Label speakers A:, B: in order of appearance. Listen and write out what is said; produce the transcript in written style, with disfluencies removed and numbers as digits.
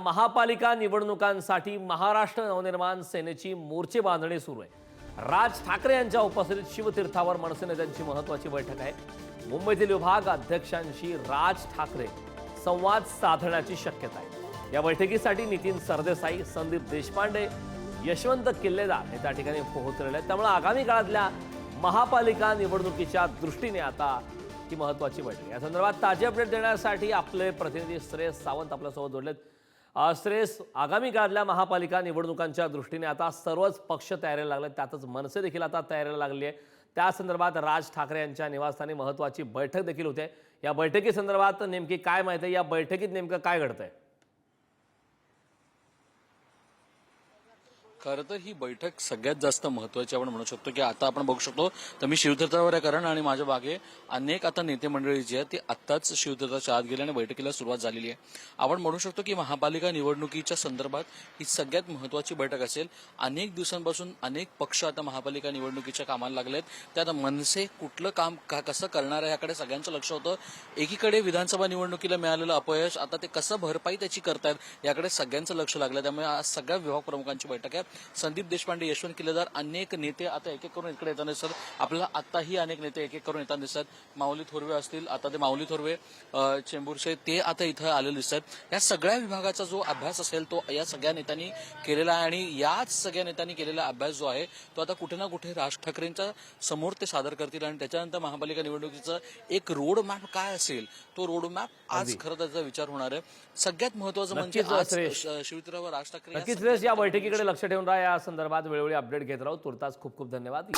A: महापालिका निवडणुकांसाठी महाराष्ट्र नवनिर्माण सेनेची मोर्चे बांधणी सुरू आहे। राज ठाकरे यांच्या उपस्थितीत शिवतीर्थावर मनसे नेत्यांची महत्त्वाची बैठक आहे। मुंबईतील विभाग अध्यक्षांशी राज ठाकरे संवाद साधण्याची शक्यता आहे। या बैठकीसाठी नितीन सरदेसाई, संदीप देशपांडे, यशवंत किल्लेदार हे त्या ठिकाणी पोहोचलेले आहेत। त्यामुळे आगामी काळातल्या महापालिका निवडणुकीच्या दृष्टीने आता ही महत्त्वाची बैठक। या संदर्भात ताजे अपडेट देण्यासाठी आपले प्रतिनिधी श्रेयस सावंत आपल्यासोबत जोडलेत। श्रेयस, आगामी काळातल्या महापालिका निवडणुकांच्या दृष्टीने आता सर्वच पक्ष तयारीला लागले, त्यातच मनसे देखील आता तयारीला लागली आहे। त्या संदर्भात राज ठाकरे यांच्या निवासस्थानी महत्त्वाची बैठक देखील होते। या बैठकीसंदर्भात नेमकी काय माहिती आहे? या बैठकीत नेमकं काय घडतंय?
B: खरं तर ही बैठक सगळ्यात जास्त महत्त्वाची आपण म्हणू शकतो की आता आपण बघू शकतो तर मी शिवतीर्थावर आहे कारण आणि माझ्या मागे अनेक आता नेते मंडळी जी आहेत ती आत्ताच शिवतीर्थाच्या आत गेली आणि बैठकीला सुरुवात झालेली आहे। आपण म्हणू शकतो की महापालिका निवडणुकीच्या संदर्भात ही सगळ्यात महत्त्वाची बैठक असेल। अनेक दिवसांपासून अनेक पक्ष आता महापालिका निवडणुकीच्या कामाला लागलेत। त्यात मनसे कुठलं काम कसं करणार आहे याकडे सगळ्यांचं लक्ष होतं। एकीकडे विधानसभा निवडणुकीला मिळालेलं अपयश आता ते कसं भरपाई त्याची करतायत याकडे सगळ्यांचं लक्ष लागलं। त्यामुळे आज सगळ्या विभाग प्रमुखांची बैठक आहे। संदीप देशपांडे, यशवंत किल्लेदार, अनेक नेते आता एक एक करून इकडे येताना दिसतात। आपल्याला आताही अनेक नेते एक एक करून येताना दिसतात। माऊली थोरवे असतील, आता ते माऊली थोरवे चेंबूरचे ते आता इथं आलेले दिसतात। या सगळ्या विभागाचा जो अभ्यास असेल तो या सगळ्या नेत्यांनी केलेला आहे आणि याच सगळ्या नेत्यांनी केलेला अभ्यास जो आहे तो आता कुठे ना कुठे राज ठाकरेंच्या समोर ते सादर करतील आणि त्याच्यानंतर महापालिका निवडणुकीचं एक रोड मॅप काय असेल तो रोड मॅप आज खरं त्याचा विचार होणार आहे। सगळ्यात महत्त्वाचं म्हणजे आज शिवतीर्थावर राज ठाकरे
A: नक्कीच या बैठकीकडे लक्ष ठेवून राहा। या संदर्भात वेळोवेळी अपडेट घेत राहू। तुर्तास खूप खूप धन्यवाद।